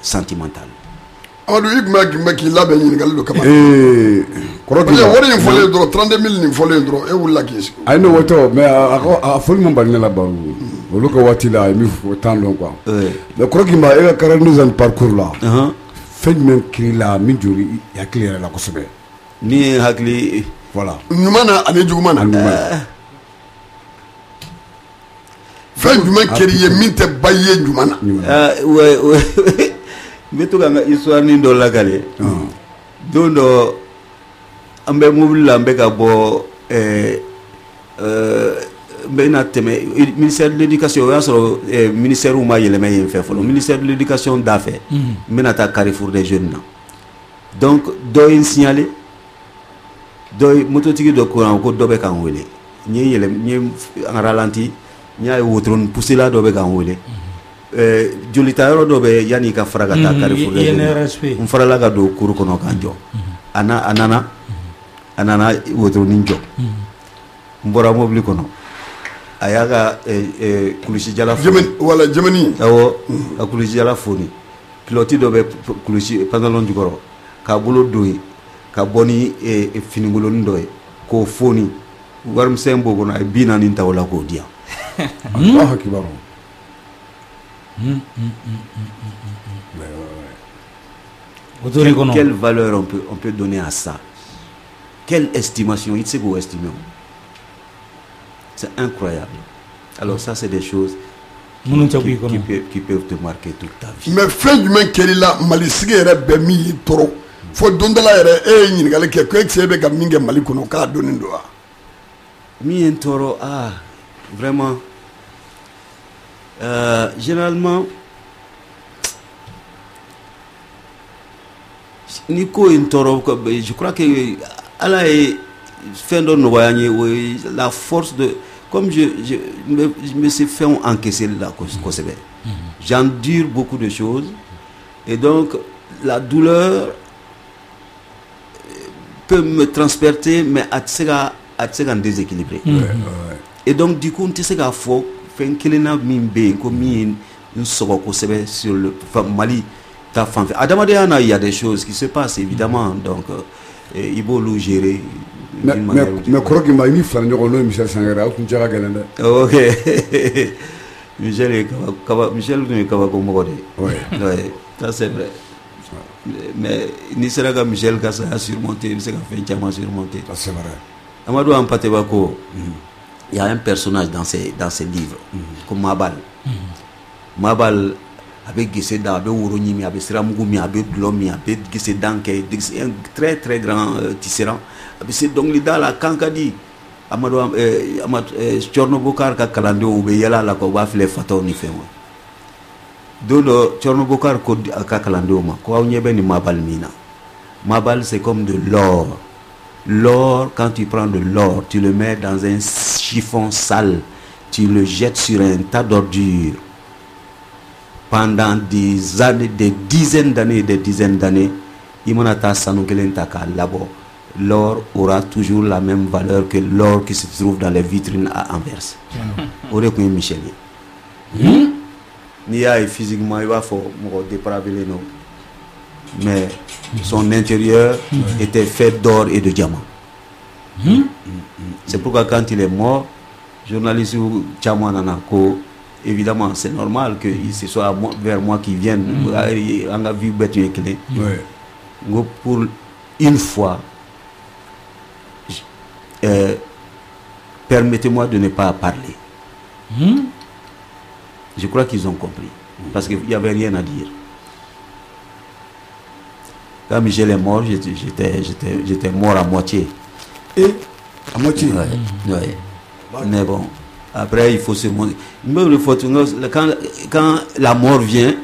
sentimentale. Amadou Igma qui l'a béni le Kama. Koroki. Wari in folle dro 32,000 ni folle dro e wula kisko. Ay no woto mais a folle mon banne la ba. Wolo ko wati la mi fo temps long quoi. Mais Koroki ma e 42 ans de parcours là. Fait même qui la mi juri ya clair la ko sobe. Ni hakli Voilà. Numana ane jugumana. Fɛn jumɛn kɛri ye min tɛ ba ye jumana. ouais me to ganga histoire ni do la gale. Don do ambe mobile la ambe ka bo na teme ministère de l'éducation ya soro ministère ou ma yelema yen fait folo ministère de l'éducation da fait mena ta Carrefour des jeunes. Donc do in signaler doy mototigi do courant ko dobe kan wele ñi yele ñi en ralenti ñay wotron pousser la dobe kan wele julita yoro dobe yani ka faraga ta Carrefour on farala ga do kuru kono kan jo anana wotron ninjo mbora mobli kono ayaga kulusi jala jemen wala jemeni awo kulusi jala foni piloti dobe kulusi pantalon du goro ka bulo doyi ka boni finingolo ndoy ko foni warum sembo gona bina ni tawla ko dia Allah akbar. Quelle valeur on peut donner à ça? Quelle estimation? Il sait quoi estimer. C'est incroyable. Alors ça c'est des choses qui peuvent te marquer toute ta vie. Mais fin du même keri la malisigi yɛrɛ bɛ min y'i tɔɔrɔ fo don dɔ la yɛrɛ e ye ɲininkali kɛ ko e cɛ bɛ ka min kɛ Mali kɔnɔ k'a donnen don wa? Min ye n tɔɔrɔ vraiment généralement ni ko ye n tɔɔrɔ je crois que Ala ye fɛn dɔ nɔgɔya n ye la force de comme je me suis fait encaisser là kosɛbɛ. J'endure beaucoup de choses et donc la douleur peut me transpercer mais a tɛ se ka n déséquilibrer. Et donc du coup n tɛ se k'a fɔ fɛn kelenna min bɛ yen ko min ye n sɔgɔ kosɛbɛ sur le Mali ta fan fɛ adamadenya na il y a des choses qui se passent évidemment donc il b'olu gérer. Mais Koroki ma ni flan ɲɔgɔn n'o Michel Sangare aw tun cɛ ka gɛlɛn dɛ. Ok. Michel ye Michel tun ye kabako mɔgɔ de. Ouais, ça c'est vrai. Mais n'i sera ka Michel ka saya surmonter i bɛ se ka fɛn caman surmonter. Ça c'est vrai. Amadou Hampâté-Bâ ko il y a un personnage dans ces livres comme Mabal. Mabal a bɛ gese da a bɛ woro ɲimi a bɛ siramugu min a bɛ dulɔ min a bɛ gese dan kɛ un très très grand tisserand a bɛ se dɔnkili da la kan ka di Amadou Thierno Bokar ka kalandenw u bɛ yala la ko u b'a filɛ fataw ni fɛn wa don dɔ Thierno Bokar ko a ka kalandenw ma ko aw ɲɛ bɛ nin Mabal min na Mabal c'est comme de l'or. L'or, quand tu prends de l'or, tu le mets dans un chiffon sale, tu le jettes sur un tas d'ordures. Pendant des années, des dizaines d'années, Imonata Sanoukelenta Labo, l'or aura toujours la même valeur que l'or qui se trouve dans les vitrines à Anvers. Aurékoué Michel. Nia physiquement, il va faut dépraver les noms. Mais son intérieur était fait d'or et de diamants. C'est pourquoi quand il est mort, journaliste Tchamananako, évidemment c'est normal que ce soit vers moi qui vienne. Pour une fois, permettez-moi de ne pas parler. Je crois qu'ils ont compris. Parce qu'il n'y avait rien à dire. Quand Michel est mort, j'étais mort à moitié. Et à moitié. Ouais. Mais bon, après il faut se montrer. Quand la mort vient,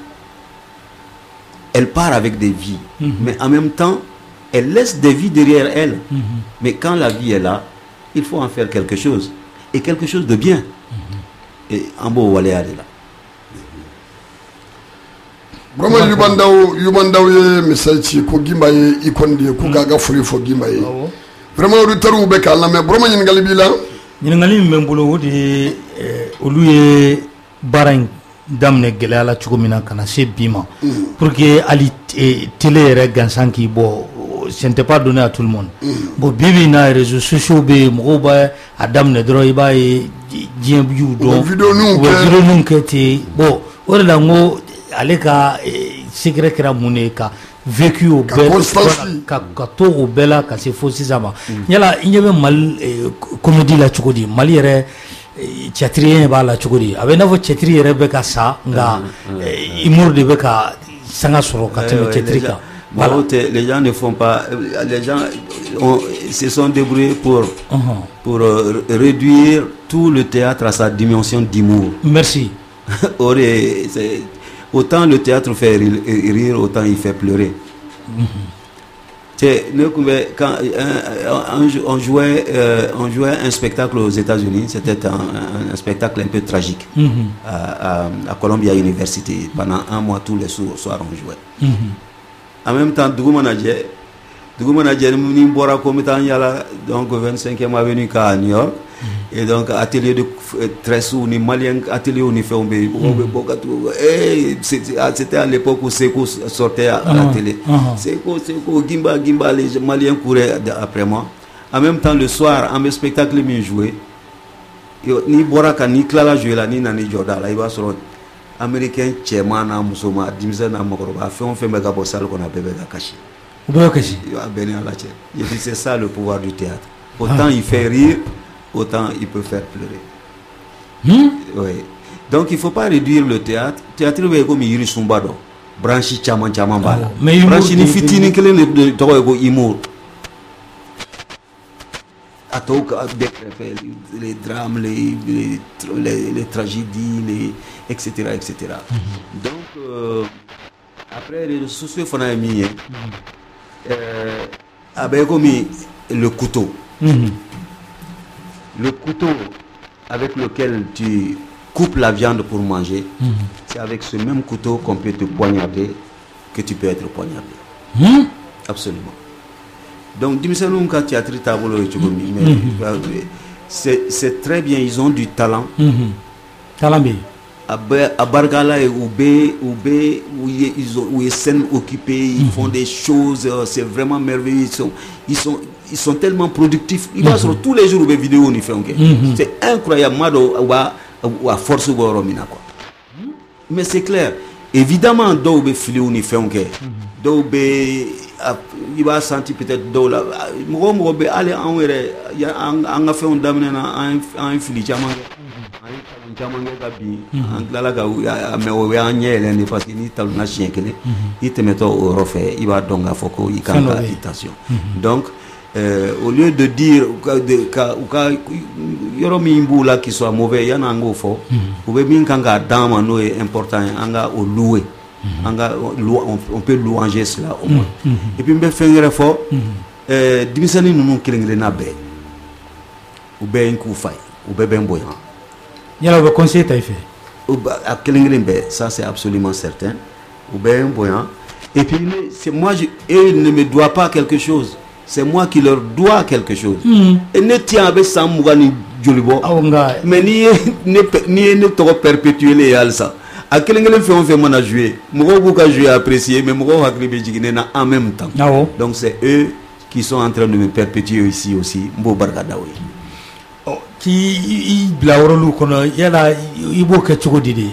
elle part avec des vies. Mais en même temps, elle laisse des vies derrière elle. Mais quand la vie est là, il faut en faire quelque chose. est quelque chose de bien. Et en beau wale là. Vraiment yubandaw ye message ko Gimba ye ikondi ko gaga furi fo Gimba ye. Vraiment rutaru be kala mais vraiment ngali bila. Ngali mbolo wodi olu ye barain damne gele ala cogo mina kana se bima pour que ali télé yɛrɛ gansan ki bo ce n'était pas donné à tout le monde bon bibi na réseaux sociaux be mɔgɔw b'a a daminɛ dɔrɔn i b'a ye diɲɛ y'u dɔn vidéo nun kɛ ten bon o de la n ko ale ka secret kɛra mun de ka vécu o bɛɛ ka to o bɛɛ la ka se fo sisan ma yala i ɲɛ bɛ Mali comédie la cogo di Mali yɛrɛ cɛtiriyɛn b'a la cogo di a bɛ i n'a fɔ cɛtiri yɛrɛ bɛ ka sa nka humour de bɛ ka sanga sɔrɔ ka tɛmɛ cɛtiri kan. Voilà. Les gens ne font pas. Les gens se sont débrouillés pour réduire tout le théâtre à sa dimension d'humour. Merci. Autant le théâtre fait rire, autant il fait pleurer. Quand on jouait un spectacle aux États-Unis, c'était un spectacle un peu tragique à Columbia University. Pendant un mois, tous les soirs, on jouait. En même temps, Dougou Manager, ni bora commettant yala donc 25e avenue à New York et donc atelier de tressou ni malien atelier on y fait c'était à l'époque où Seko sortait à la télé. Seko Gimba les Maliens couraient après moi. En même temps le soir en spectacle mi joué ni bora ka ni Clara joué là ni Nani Jordan là il va sur américain Tchemana Musoma Dimzana Mokoroba fait on fait mega bossal qu'on appelle Kashi. C'est ça le pouvoir du théâtre. Autant il fait rire, autant il peut faire pleurer. Oui. Donc il ne faut pas réduire le théâtre. Théâtre est comme Yuri Sumbado. Branchi Chaman Bala. Branchi ni fitini kele le togo humour. Les drames, les tragédies, etc. Donc après les réseaux sociaux font un millier. Avec le couteau. Le couteau avec lequel tu coupes la viande pour manger, c'est avec ce même couteau qu'on peut te poignarder, que tu peux être poignardé. Absolument. Donc, c'est très bien, ils ont du talent. Talent bien. À Bargala et Oubé, où ils sont occupés, ils font des choses, c'est vraiment merveilleux. Ils sont tellement productifs. Ils vont sur tous les jours des vidéos. C'est incroyable. Ou à force ou à Romina. Mais c'est clair. Évidemment, d'où filé ou d'où il va sentir peut-être d'où là. Allez, on a fait un damné en fili. Parce que ni taluna chien kele il te met au refait il va donc à foko il can attention donc au lieu de dire yoromi mbula qui soit mauvais yana ngo fo ou bien kanga dama no est important anga au louer on peut louanger cela au moins et puis me faire fort dimisani nous kilingre na be ou ben ku fay ou ben boyan. Il y a le conseil fait. Ça c'est absolument certain. Et puis c'est moi, eux ne me doivent pas quelque chose. C'est moi qui leur dois quelque chose. Et ne tiens avec ça Mougani Djolibo. Mais ni ne t'aura perpétué les alsa. À quel moment on fait mon jouer. Mougou ka jouer apprécier, mais Mougou a créé en même temps. Donc c'est eux qui sont en train de me perpétuer ici aussi. Mbo Bargadaoui. Qui blaurolu kono yala ibo ke chogodi de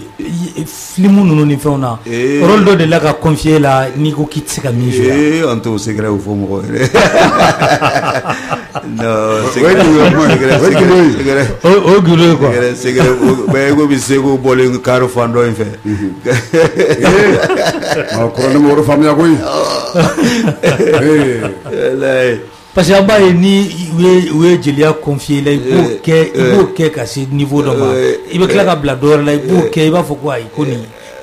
filmu nunu ni fona rôle de la ka confier la ni ko kitsika mi jouer anto secret au fond mo non secret o gulo quoi secret be go bi sego bolé karo fando en fait ko na mo famia ko parce que ni we jelia confier là il faut que ce niveau de ma il veut que la blador là il faut que il va faut quoi il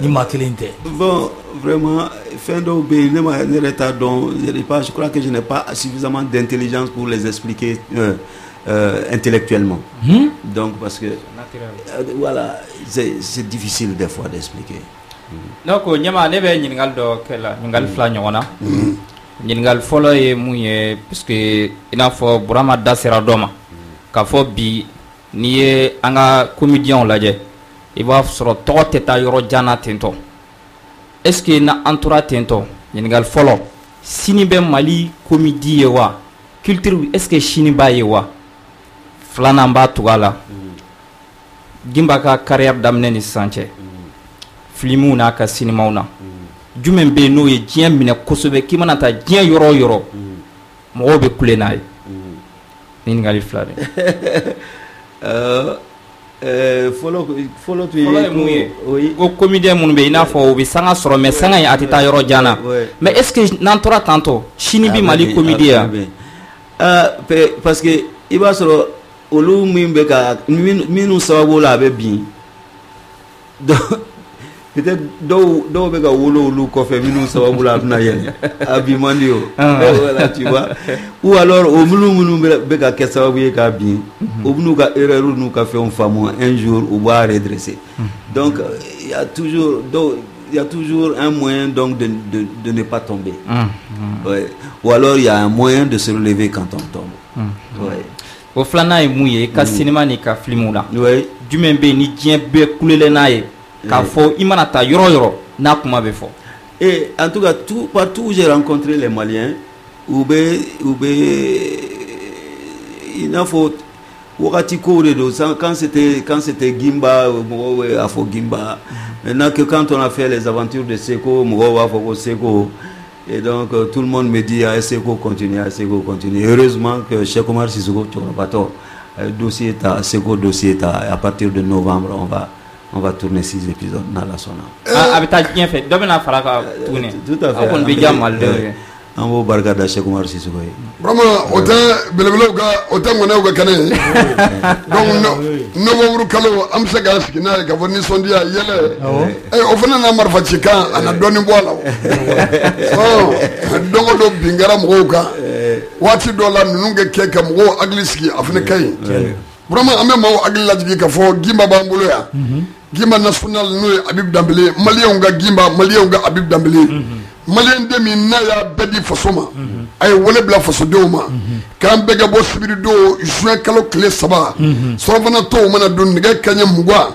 ni makelente bon vraiment fin d'obé ne retard donc je crois que je n'ai pas suffisamment d'intelligence pour les expliquer intellectuellement. Donc, parce que voilà, c'est difficile des fois d'expliquer. Donc, nyama ne be nyingal do kala nyingal fla nyona. Nyingal folo ye muye puisque ina fo Burama Dasera doma. Ka fo bi ni ye anga comédien lajɛ i b'a sɔrɔ tɔgɔ tɛ taa yɔrɔ janna tentɔ est-ce que na entoura tentɔ ɲininkali fɔlɔ sini bɛ Mali comédie ye wa culture est-ce que sini b'a ye wa filanan b'a tugu a la Gimba ka carrière daminɛ ni sisan cɛ filimuw n'a ka sinimaw na jumɛn bɛ yen n'o ye diɲɛ minɛ kosɛbɛ k'i mana taa diɲɛ yɔrɔ o yɔrɔ mɔgɔw bɛ kule n'a ye ɲininkali fila de fɔlɔ tun ye mun ye ko comédien minnu bɛ yen i n'a fɔ u bɛ sanga sɔrɔ mais sanga in a tɛ taa yɔrɔ jan na mais est-ce que n'an tora tantɔ sini bɛ Mali comédie yan parce que i b'a sɔrɔ olu min bɛ ka minnu sababu la a bɛ bin peut-être dɔw bɛ ka wolo olu kɔfɛ minnu sababu la a bɛna yɛlɛ a bin man di o voilà tu vois ou alors o minnu bɛ ka kɛ sababu ye k'a bin o b'u ka erreur n'u ka fɛnw faamu un jour u b'a redresser donc il y a toujours un moyen donc de ne pas tomber ouais. Ou alors il y a un moyen de se relever quand on tombe ouais. O filanan ye mun ye ka cinéma ni ka film la ouais. Jumɛn bɛ yen ni diɲɛ bɛɛ kulelen n'a ye k'a fɔ i mana taa yɔrɔ yɔrɔ n'a kuma bɛ fɔ. Et en tout cas partout où j'ai rencontré les Maliens u bɛ i n'a fɔ wagati kow de don quand c'était Gimba mɔgɔw bɛ a fɔ Gimba maintenant que quand on a fait les aventures de Seko mɔgɔw b'a fɔ ko Seko et donc tout le monde me dit Seko continue heureusement que Cheikh Omar Sissoko Tchokrobato dossier ta Seko dossier ta à partir de novembre on va tourner 6 épisodes dans la Sona. A bɛ taa diɲɛ fɛ dɔ bɛna fara ka tuguni. Tout à fait. Aw kɔni bɛ diya Malidenw ye. An b'o barika da Cheikh Omar Sissoko ye. Vraiment o tɛ belebelew ka o tɛ ŋɔnɛw ka kɛnɛ ye. Donc novembre kalo an bɛ se k'an sigi n'a ye ka fɔ nisɔndiya yɛlɛ. O fana n'a marifa ci kan a na dɔɔnin bɔ a la. Don o don bin kɛra mɔgɔw kan waati dɔ la ninnu kɛ ka mɔgɔw hakili sigi a fana ka ɲi. Vraiment an bɛ maaw hakili lajigin ka fɔ Gimba b'an bolo yan. Gimba national n'o ye Habib Dambele maliyɛnw ka Gimba maliyɛnw ka Habib Dambele maliyɛn den min n'a y'a bɛɛ di faso ma a ye wele bila fasodenw ma k'an bɛɛ ka bɔ sibiridon juin kalo tile 3 surɔfana tɔw mana don nɛgɛ kanɲɛ 20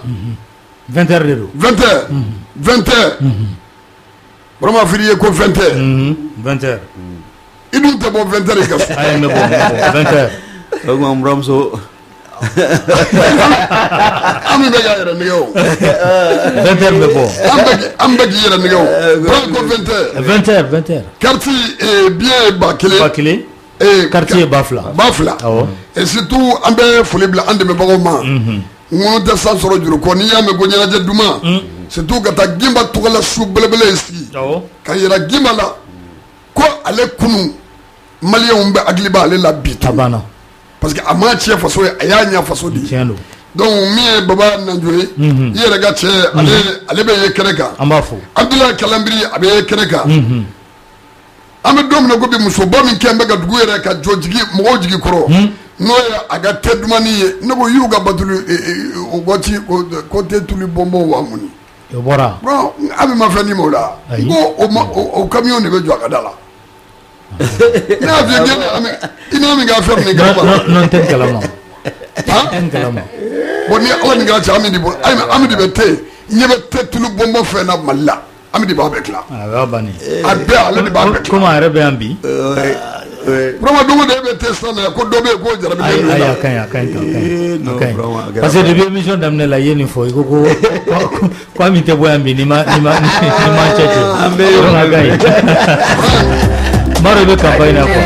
20 heures de don 20 heures vraiment firi ye ko 20 heures 20 heures i dun tɛ bɔ 20 heures ka so ayi n bɛ bɔ 20 heures o tuma n buramuso an bɛ k'a yɛrɛ nɛgɛ o 20 heures bɛ bɔ an bɛ k'i yɛrɛ nɛgɛ o prends ko 20 heures 20 heures 20 heures quartier bien ba kelen quartier ba fila et surtout an bɛ foli bila an dɛmɛbagaw ma ŋunu tɛ san sɔrɔ juru kɔ n'i y'a mɛn ko ɲɛnajɛ duman surtout ka taa Gimba tɔgɔla su belebele ye sigi ka yira Gimba la ko ale kunu maliyɛnw bɛ hakili b'ale la bi tun parce que a ma tiɲɛ faso ye a y'a ɲɛ faso de ye donc min ye Baba Nanjo ye i yɛrɛ ka cɛ ale bɛ ye kɛnɛ kan an b'a fɔ Abdoulaye Kalambiri a bɛ ye kɛnɛ kan an bɛ don min na ko bi musoba min kɛn bɛ ka dugu yɛrɛ ka jɔ mɔgɔw jigi kɔrɔ n'o ye a ka tɛ dumani ye ne ko y'u ka batulu o waati ko tɛ tulu bɔnbɔn wa mun o bɔra bon a bɛ ma fɛn di ma o la n ko o camion de bɛ jɔ a ka da la ne y'a f'i ye i n'a min k'a fɛn min kɛ non tɛ kalama tɛ kalama bon ni Ala ni kɛra cɛ Ami de bɛ te ɲɛ bɛ tɛ tulu bɔnbɔn fɛn na Mali la Ami de b'a bɛɛ dilan a b'a banni a bɛɛ ale de b'a bɛɛ dilan komi a yɛrɛ bɛ yan bi vraiment don o don e bɛ te sisan ko dɔ bɛ yen ko jarabi ayi a ka ɲi parce que depuis émission daminɛ la i ye nin fɔ i ko Ami tɛ bɔ yan bi ni ma cɛ an bɛ yɔrɔ Maro bɛ campagne na quoi